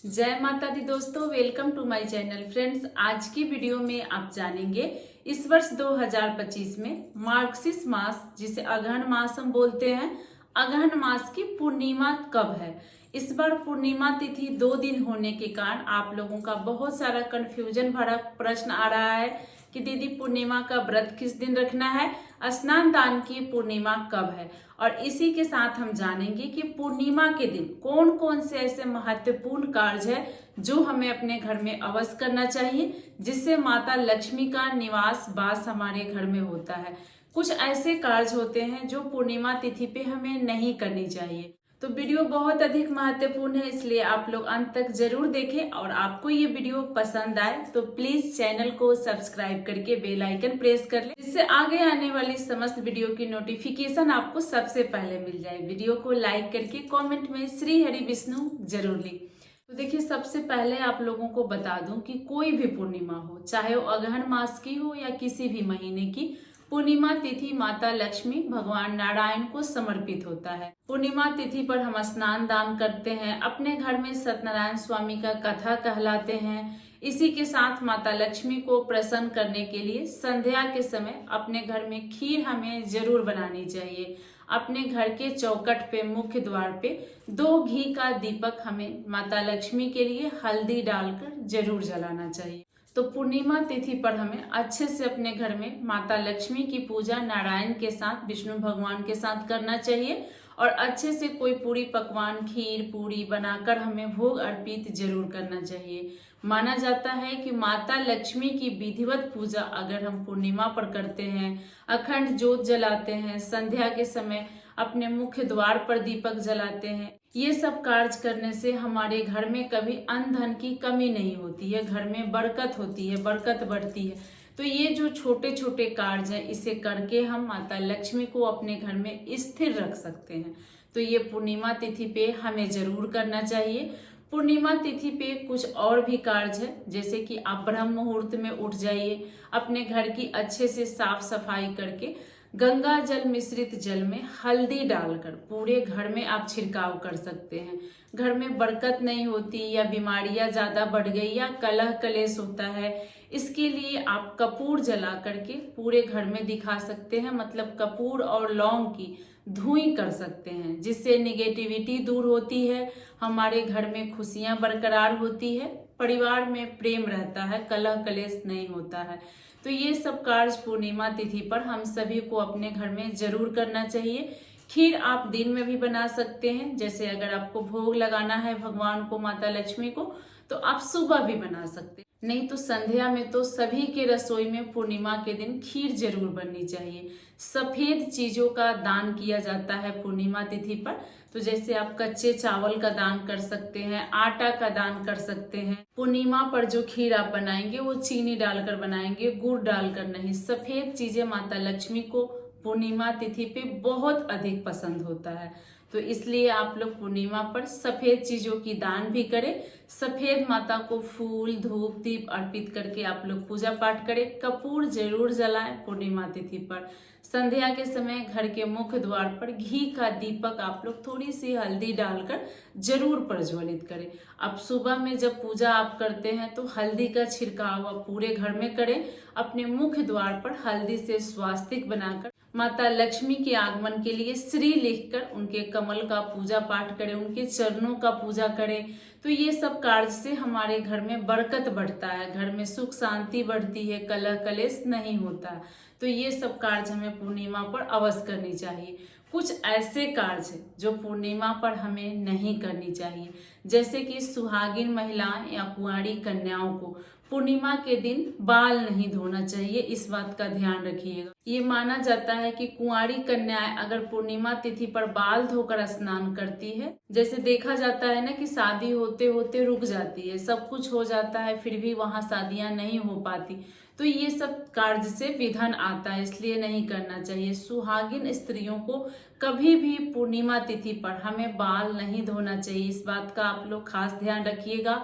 जय माता दी दोस्तों, welcome to my channel. Friends, आज की वीडियो में आप जानेंगे इस वर्ष 2025 में मार्गशीर्ष मास, जिसे अगहन मास हम बोलते हैं, अगहन मास की पूर्णिमा कब है। इस बार पूर्णिमा तिथि 2 दिन होने के कारण आप लोगों का बहुत सारा कंफ्यूजन भरा प्रश्न आ रहा है कि दीदी पूर्णिमा का व्रत किस दिन रखना है, स्नान दान की पूर्णिमा कब है। और इसी के साथ हम जानेंगे कि पूर्णिमा के दिन कौन कौन से ऐसे महत्वपूर्ण कार्य है जो हमें अपने घर में अवश्य करना चाहिए, जिससे माता लक्ष्मी का निवास वास हमारे घर में होता है। कुछ ऐसे कार्य होते हैं जो पूर्णिमा तिथि पे हमें नहीं करनी चाहिए। तो वीडियो बहुत अधिक महत्वपूर्ण है, इसलिए आप लोग अंत तक जरूर देखें। और आपको ये वीडियो पसंद आए तो प्लीज चैनल को सब्सक्राइब करके बेल आइकन प्रेस कर लें, जिससे आगे आने वाली समस्त वीडियो की नोटिफिकेशन आपको सबसे पहले मिल जाए। वीडियो को लाइक करके कमेंट में श्री हरि विष्णु जरूर लिखें। तो देखिए, सबसे पहले आप लोगों को बता दूं कि कोई भी पूर्णिमा हो, चाहे वो अगहन मास की हो या किसी भी महीने की, पूर्णिमा तिथि माता लक्ष्मी भगवान नारायण को समर्पित होता है। पूर्णिमा तिथि पर हम स्नान दान करते हैं, अपने घर में सत्यनारायण स्वामी का कथा कहलाते हैं। इसी के साथ माता लक्ष्मी को प्रसन्न करने के लिए संध्या के समय अपने घर में खीर हमें जरूर बनानी चाहिए। अपने घर के चौखट पे, मुख्य द्वार पे 2 घी का दीपक हमें माता लक्ष्मी के लिए हल्दी डालकर जरूर जलाना चाहिए। तो पूर्णिमा तिथि पर हमें अच्छे से अपने घर में माता लक्ष्मी की पूजा नारायण के साथ, विष्णु भगवान के साथ करना चाहिए। और अच्छे से कोई पूरी पकवान, खीर पूरी बनाकर हमें भोग अर्पित जरूर करना चाहिए। माना जाता है कि माता लक्ष्मी की विधिवत पूजा अगर हम पूर्णिमा पर करते हैं, अखंड ज्योत जलाते हैं, संध्या के समय अपने मुख्य द्वार पर दीपक जलाते हैं, ये सब कार्य करने से हमारे घर में कभी अन्न धन की कमी नहीं होती है, घर में बरकत होती है, बरकत बढ़ती है। तो ये जो छोटे छोटे कार्य हैं, इसे करके हम माता लक्ष्मी को अपने घर में स्थिर रख सकते हैं। तो ये पूर्णिमा तिथि पे हमें जरूर करना चाहिए। पूर्णिमा तिथि पे कुछ और भी कार्य है, जैसे कि आप ब्रह्म मुहूर्त में उठ जाइए, अपने घर की अच्छे से साफ सफाई करके गंगा जल मिश्रित जल में हल्दी डालकर पूरे घर में आप छिड़काव कर सकते हैं। घर में बरकत नहीं होती या बीमारियां ज्यादा बढ़ गई या कलह कलेश होता है, इसके लिए आप कपूर जला करके पूरे घर में दिखा सकते हैं। मतलब कपूर और लौंग की धुई कर सकते हैं, जिससे निगेटिविटी दूर होती है, हमारे घर में खुशियां बरकरार होती है, परिवार में प्रेम रहता है, कलह कलेश नहीं होता है। तो ये सब कार्य पूर्णिमा तिथि पर हम सभी को अपने घर में जरूर करना चाहिए। खीर आप दिन में भी बना सकते हैं, जैसे अगर आपको भोग लगाना है भगवान को, माता लक्ष्मी को, तो आप सुबह भी बना सकते हैं। नहीं तो संध्या में तो सभी के रसोई में पूर्णिमा के दिन खीर जरूर बननी चाहिए। सफेद चीजों का दान किया जाता है पूर्णिमा तिथि पर। तो जैसे आप कच्चे चावल का दान कर सकते हैं, आटा का दान कर सकते हैं। पूर्णिमा पर जो खीर आप बनाएंगे वो चीनी डालकर बनाएंगे, गुड़ डालकर नहीं। सफेद चीजें माता लक्ष्मी को पूर्णिमा तिथि पे बहुत अधिक पसंद होता है। तो इसलिए आप लोग पूर्णिमा पर सफेद चीजों की दान भी करें। सफेद माता को फूल धूप दीप अर्पित करके आप लोग पूजा पाठ करें। कपूर जरूर जलाएं पूर्णिमा तिथि पर। संध्या के समय घर के मुख्य द्वार पर घी का दीपक आप लोग थोड़ी सी हल्दी डालकर जरूर प्रज्वलित करें। अब सुबह में जब पूजा आप करते हैं तो हल्दी का छिड़काव आप पूरे घर में करें। अपने मुख्य द्वार पर हल्दी से स्वास्तिक बनाकर माता लक्ष्मी के आगमन के लिए श्री लिखकर उनके कमल का पूजा पाठ करें, उनके चरणों का पूजा करें। तो ये सब कार्य से हमारे घर में बरकत बढ़ता है, घर में सुख शांति बढ़ती है, कलह कलेश नहीं होता। तो ये सब कार्य हमें पूर्णिमा पर अवश्य करनी चाहिए। कुछ ऐसे कार्य हैं जो पूर्णिमा पर हमें नहीं करनी चाहिए, जैसे कि सुहागिन महिलाएं या कुंवारी कन्याओं को पूर्णिमा के दिन बाल नहीं धोना चाहिए। इस बात का ध्यान रखिएगा। ये माना जाता है कि कुंवारी कन्याएं अगर पूर्णिमा तिथि पर बाल धोकर स्नान करती है, जैसे देखा जाता है ना कि शादी होते होते रुक जाती है, सब कुछ हो जाता है, फिर भी वहां शादियां नहीं हो पाती, तो ये सब कार्य से विघ्न आता है, इसलिए नहीं करना चाहिए। सुहागिन स्त्रियों को कभी भी पूर्णिमा तिथि पर हमें बाल नहीं धोना चाहिए। इस बात का आप लोग खास ध्यान रखिएगा।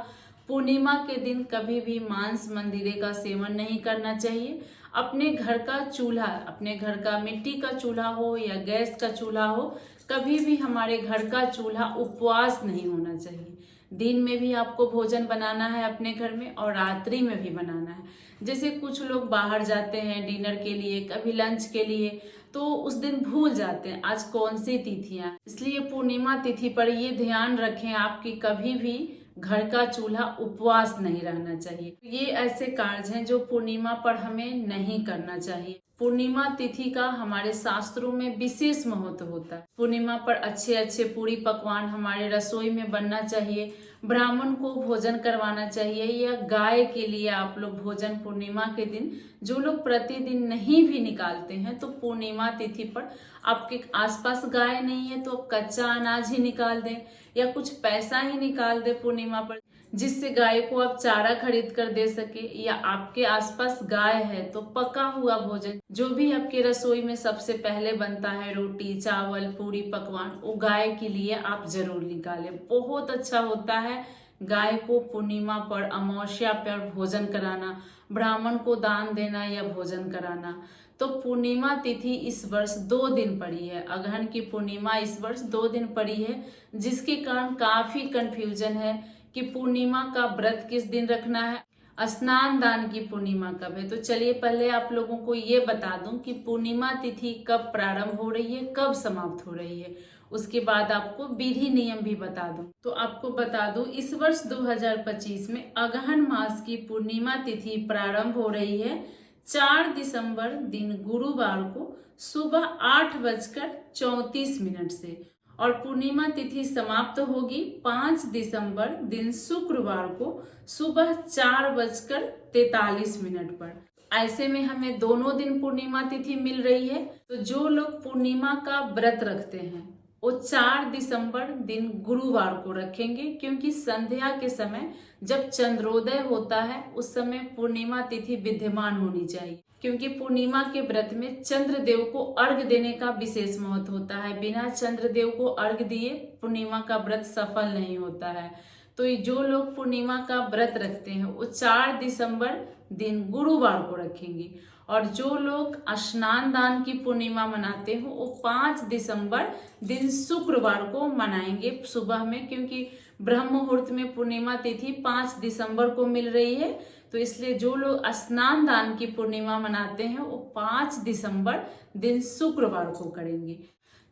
पूर्णिमा के दिन कभी भी मांस मंदिरे का सेवन नहीं करना चाहिए। अपने घर का चूल्हा, अपने घर का मिट्टी का चूल्हा हो या गैस का चूल्हा हो, कभी भी हमारे घर का चूल्हा उपवास नहीं होना चाहिए। दिन में भी आपको भोजन बनाना है अपने घर में और रात्रि में भी बनाना है। जैसे कुछ लोग बाहर जाते हैं डिनर के लिए, कभी लंच के लिए, तो उस दिन भूल जाते हैं आज कौन सी तिथियां। इसलिए पूर्णिमा तिथि पर ये ध्यान रखें आप कि कभी भी घर का चूल्हा उपवास नहीं रहना चाहिए। ये ऐसे कार्य हैं जो पूर्णिमा पर हमें नहीं करना चाहिए। पूर्णिमा तिथि का हमारे शास्त्रों में विशेष महत्व होता है। पूर्णिमा पर अच्छे अच्छे पूरी पकवान हमारे रसोई में बनना चाहिए, ब्राह्मण को भोजन करवाना चाहिए या गाय के लिए आप लोग भोजन पूर्णिमा के दिन, जो लोग प्रतिदिन नहीं भी निकालते हैं तो पूर्णिमा तिथि पर आपके आसपास गाय नहीं है तो आप कच्चा अनाज ही निकाल दें या कुछ पैसा ही निकाल दें पूर्णिमा पर, जिससे गाय को आप चारा खरीद कर दे सके। या आपके आसपास गाय है तो पका हुआ भोजन जो भी आपके रसोई में सबसे पहले बनता है, रोटी चावल पूरी पकवान, वो गाय के लिए आप जरूर निकालें। बहुत अच्छा होता है गाय को पूर्णिमा पर अमावस्या पर भोजन कराना, ब्राह्मण को दान देना या भोजन कराना। तो पूर्णिमा तिथि इस वर्ष 2 दिन पड़ी है। अगहन की पूर्णिमा इस वर्ष 2 दिन पड़ी है, जिसके कारण काफी कंफ्यूजन है कि पूर्णिमा का व्रत किस दिन रखना है, स्नान दान की पूर्णिमा कब है। तो चलिए पहले आप लोगों को ये बता दूं कि पूर्णिमा तिथि कब प्रारंभ हो रही है, कब समाप्त हो रही है। उसके बाद आपको विधि नियम भी बता दूं। तो आपको बता दूं इस वर्ष 2025 में अगहन मास की पूर्णिमा तिथि प्रारंभ हो रही है 4 दिसंबर दिन गुरुवार को सुबह 8:34 से, और पूर्णिमा तिथि समाप्त होगी 5 दिसंबर दिन शुक्रवार को सुबह 4:43 पर। ऐसे में हमें दोनों दिन पूर्णिमा तिथि मिल रही है। तो जो लोग पूर्णिमा का व्रत रखते हैं वो 4 दिसंबर दिन गुरुवार को रखेंगे, क्योंकि संध्या के समय जब चंद्रोदय होता है उस समय पूर्णिमा तिथि विद्यमान होनी चाहिए, क्योंकि पूर्णिमा के व्रत में चंद्रदेव को अर्घ देने का विशेष महत्व होता है। बिना चंद्रदेव को अर्घ दिए पूर्णिमा का व्रत सफल नहीं होता है। तो ये जो लोग पूर्णिमा का व्रत रखते हैं वो 4 दिसंबर दिन गुरुवार को रखेंगे, और जो लोग स्नान दान की पूर्णिमा मनाते हो वो 5 दिसंबर दिन शुक्रवार को मनाएंगे सुबह में, क्योंकि ब्रह्म मुहूर्त में पूर्णिमा तिथि 5 दिसंबर को मिल रही है। तो इसलिए जो लोग स्नान दान की पूर्णिमा मनाते हैं वो 5 दिसंबर दिन शुक्रवार को करेंगे।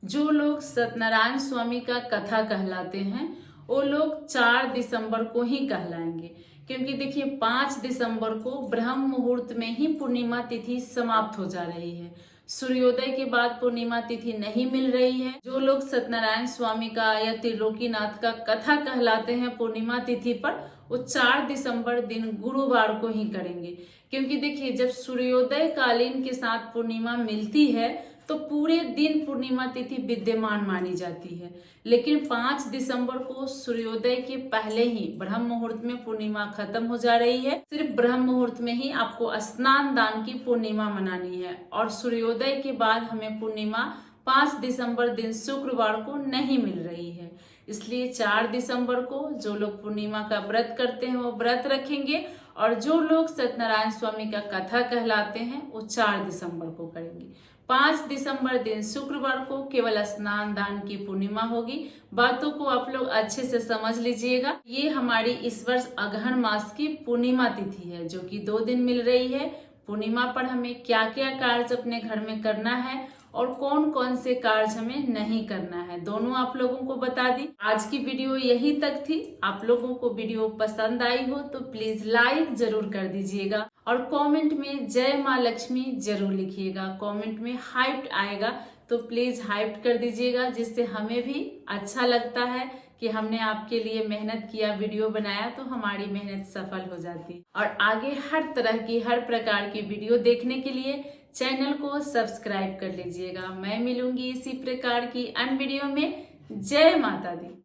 जो लोग सत्यनारायण स्वामी का कथा कहलाते हैं वो लोग 4 दिसंबर को ही कहलाएंगे, क्योंकि देखिए 5 दिसंबर को ब्रह्म मुहूर्त में ही पूर्णिमा तिथि समाप्त हो जा रही है। सूर्योदय के बाद पूर्णिमा तिथि नहीं मिल रही है। जो लोग सत्यनारायण स्वामी का या त्रिलोकीनाथ का कथा कहलाते हैं पूर्णिमा तिथि पर वो 4 दिसंबर दिन गुरुवार को ही करेंगे, क्योंकि देखिए जब सूर्योदय कालीन के साथ पूर्णिमा मिलती है तो पूरे दिन पूर्णिमा तिथि विद्यमान मानी जाती है। लेकिन 5 दिसंबर को सूर्योदय के पहले ही ब्रह्म मुहूर्त में पूर्णिमा खत्म हो जा रही है। सिर्फ ब्रह्म मुहूर्त में ही आपको स्नान दान की पूर्णिमा मनानी है, और सूर्योदय के बाद हमें पूर्णिमा 5 दिसंबर दिन शुक्रवार को नहीं मिल रही है। इसलिए 4 दिसंबर को जो लोग पूर्णिमा का व्रत करते हैं वो व्रत रखेंगे, और जो लोग सत्यनारायण स्वामी का कथा कहलाते हैं वो 4 दिसंबर को करेंगे। 5 दिसंबर दिन शुक्रवार को केवल स्नान दान की पूर्णिमा होगी। बातों को आप लोग अच्छे से समझ लीजिएगा। ये हमारी इस वर्ष अगहन मास की पूर्णिमा तिथि है, जो कि 2 दिन मिल रही है। पूर्णिमा पर हमें क्या क्या कार्य अपने घर में करना है और कौन कौन से कार्य हमें नहीं करना है, दोनों आप लोगों को बता दी। आज की वीडियो यही तक थी। आप लोगों को वीडियो पसंद आई हो तो प्लीज लाइक जरूर कर दीजिएगा, और कमेंट में जय माँ लक्ष्मी जरूर लिखिएगा। कमेंट में हाइप आएगा तो प्लीज हाइप कर दीजिएगा, जिससे हमें भी अच्छा लगता है कि हमने आपके लिए मेहनत किया, वीडियो बनाया, तो हमारी मेहनत सफल हो जाती। और आगे हर तरह की हर प्रकार की वीडियो देखने के लिए चैनल को सब्सक्राइब कर लीजिएगा। मैं मिलूंगी इसी प्रकार की अन्य वीडियो में। जय माता दी।